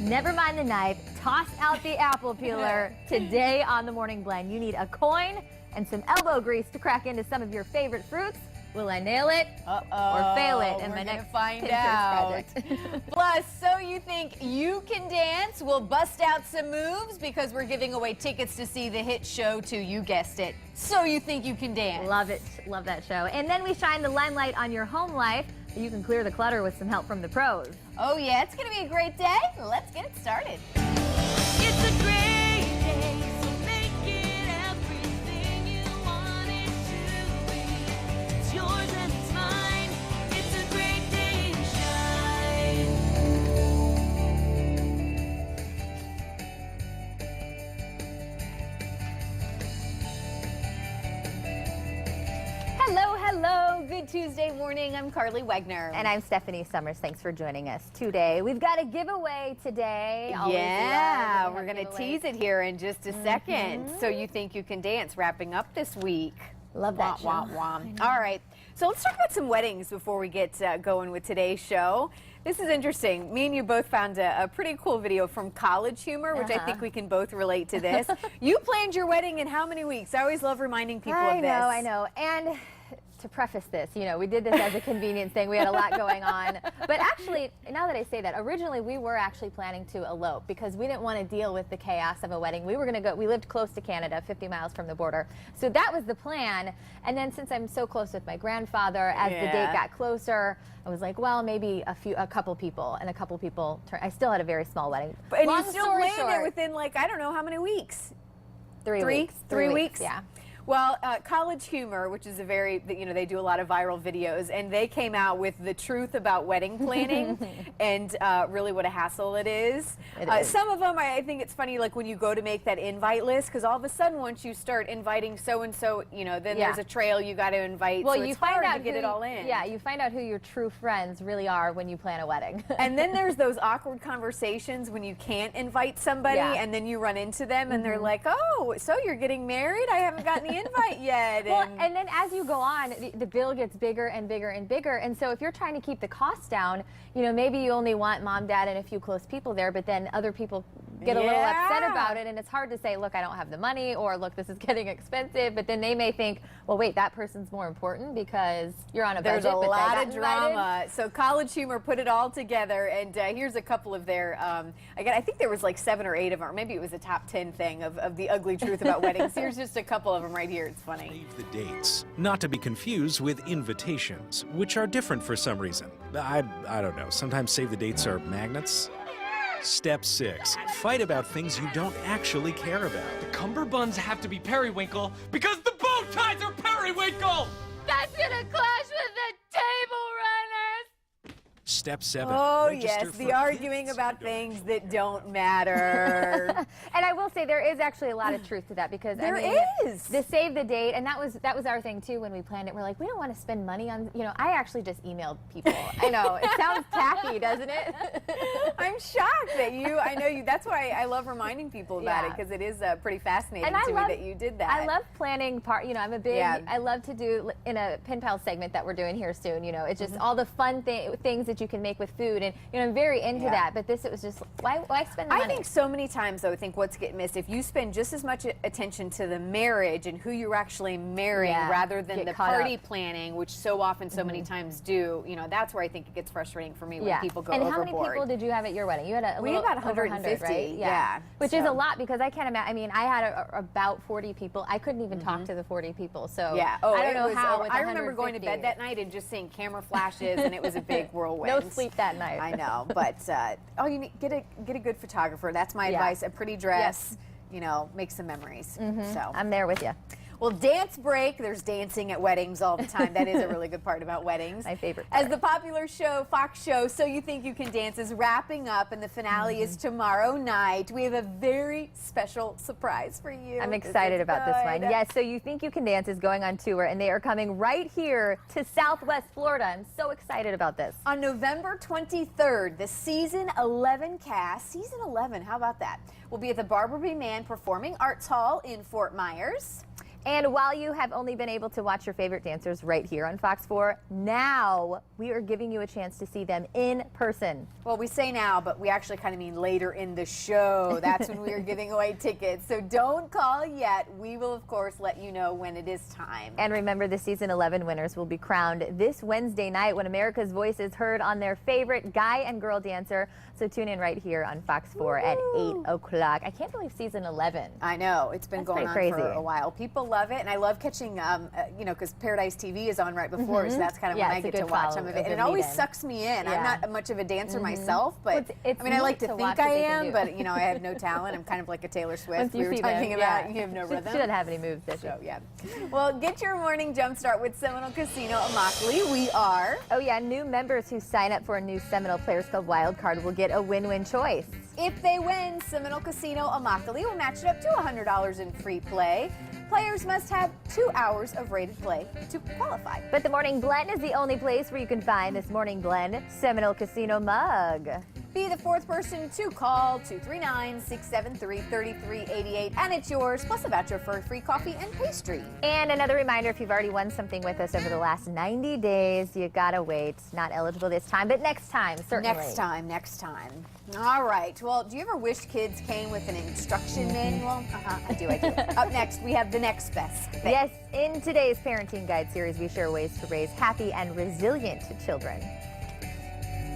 Never mind the knife, toss out the apple peeler. Today on the Morning Blend, you need a coin and some elbow grease to crack into some of your favorite fruits. Will I nail it or fail it in my next find out. Plus, So You Think You Can Dance? We'll bust out some moves because we're giving away tickets to see the hit show to, you guessed it, So You Think You Can Dance. Love it. Love that show. And then we shine the limelight on your home life. You can clear the clutter with some help from the pros. Oh yeah, it's going to be a great day. Let's get it started. It's a great day, so make it everything you want it to be. It's yours and it's mine. It's a great day to shine. Hello, hello. Good Tuesday morning. I'm Carly Wegner. And I'm Stephanie Summers. Thanks for joining us today. We've got a giveaway today. Yeah, we're going to tease it here in just a second. So You Think You Can Dance, wrapping up this week. Love that show. All right, so let's talk about some weddings before we get going with today's show. This is interesting. Me and you both found a pretty cool video from College Humor, which I think we can both relate to this. You planned your wedding in how many weeks? I always love reminding people of this. I know. And to preface this, you know, we did this as a convenience thing. We had a lot going on. But actually, now that I say that, originally we were actually planning to elope because we didn't want to deal with the chaos of a wedding. We were going to go, we lived close to Canada, 50 miles from the border. So that was the plan. And then since I'm so close with my grandfather, as the date got closer, I was like, well, maybe a couple people, and a couple people I still had a very small wedding. And you still planned it within, like, I don't know how many weeks? 3 weeks. 3 weeks? Yeah. Well, College Humor, which is a very, you know, they do a lot of viral videos, and they came out with the truth about wedding planning and really what a hassle it is. Some of them, I think it's funny, like when you go to make that invite list, because all of a sudden once you start inviting so-and-so, you know, then there's a trail you got to invite, well, so you it's find hard out to get it all in. Yeah, you find out who your true friends really are when you plan a wedding. And then there's those awkward conversations when you can't invite somebody, and then you run into them, and they're like, oh, so you're getting married? I haven't gotten the invite yet. Well, and then as you go on, the bill gets bigger and bigger and bigger. And so if you're trying to keep the costs down, you know, maybe you only want mom, dad, and a few close people there, but then other people get a little upset about it, and it's hard to say, look, I don't have the money, or look, this is getting expensive, but then they may think, well, wait, that person's more important because you're on a budget. There's a lot of drama. So College Humor put it all together, and here's a couple of their, again, I think there was like 7 or 8 of them, or maybe it was a top 10 thing of the ugly truth about weddings. Here's just a couple of them right here. It's funny. Save the dates, not to be confused with invitations, which are different for some reason. I don't know. Sometimes save the dates are magnets. Step 6. Fight about things you don't actually care about. The cummerbunds have to be periwinkle because the bow ties are periwinkle! That's gonna clash with the table runners! Step 7. Oh, Register yes, for the arguing gifts about you don't things that don't matter. And I will say there is actually a lot of truth to that because There I mean, is. the save the date, and that was our thing too when we planned it. We're like, we don't want to spend money on, you know, I actually just emailed people. I know, it sounds tacky, doesn't it? I'm shocked that I know you, that's why I love reminding people about it, because it is pretty fascinating to me that you did that. I love planning you know, I'm a big, I love to do in a pen pal segment that we're doing here soon, you know, it's just all the fun things that you can make with food, and you know, I'm very into that, but it was just, why spend the money? I think so many times, though, I think what's getting missed, if you spend just as much attention to the marriage and who you're actually marrying rather than the party planning, which so often so many times do, you know, that's where I think it gets frustrating for me when people go overboard. And how many people did you have at your wedding? You had we had about 150, right? Yeah. Which is a lot, because I can't imagine, I mean, I had about 40 people. I couldn't even talk to the 40 people, so I don't know how with I remember going to bed that night and just seeing camera flashes, and it was a big whirlwind. No sleep that night. I know, but you need get a good photographer. That's my advice. A pretty dress, you know, make some memories. So I'm there with you. Well, dance break. There's dancing at weddings all the time. That is a really good part about weddings. My favorite part. As the popular show, Fox show, So You Think You Can Dance, is wrapping up, and the finale is tomorrow night. We have a very special surprise for you. I'm excited about this one. Yes, So You Think You Can Dance is going on tour, and they are coming right here to Southwest Florida. I'm so excited about this. On November 23rd, the Season 11 cast, Season 11, how about that, will be at the Barbara B. Mann Performing Arts Hall in Fort Myers. And while you have only been able to watch your favorite dancers right here on Fox 4, now we are giving you a chance to see them in person. Well, we say now, but we actually kind of mean later in the show. That's when we are giving away tickets. So don't call yet. We will, of course, let you know when it is time. And remember, the season 11 winners will be crowned this Wednesday night when America's Voice is heard on their favorite guy and girl dancer. So tune in right here on Fox 4 at 8 o'clock. I can't believe season 11. I know. It's been That's going on pretty for crazy. a while. People love it, and I love catching, you know, because Paradise TV is on right before, so that's kind of Yeah, when I it's a get to good watch follow, some of a it. And good it always lead-in. sucks me in. Yeah. I'm not much of a dancer myself, but it's I mean, I like neat to to think watch I what they can am, do. but, you know, I have no talent. I'm kind of like a Taylor Swift. Once We you were see talking them, about, yeah. you have no She rhythm. doesn't have any moves, does she? So, yeah. Well, get your morning jump start with Seminole Casino Immokalee. We are. Oh yeah, new members who sign up for a new Seminole Players Club Wildcard will get a win-win choice. If they win, Seminole Casino Immokalee will match it up to $100 in free play. Players must have 2 hours of rated play to qualify. But the Morning Blend is the only place where you can find this Morning Blend Seminole Casino mug. Be the fourth person to call 239-673-3388, and it's yours, plus a voucher for free coffee and pastry. And another reminder, if you've already won something with us over the last 90 days, you gotta wait. Not eligible this time, but next time, certainly. Next time. All right. Well, do you ever wish kids came with an instruction manual? I do. Up next, we have the next best thing. Yes, in today's Parenting Guide series, we share ways to raise happy and resilient children.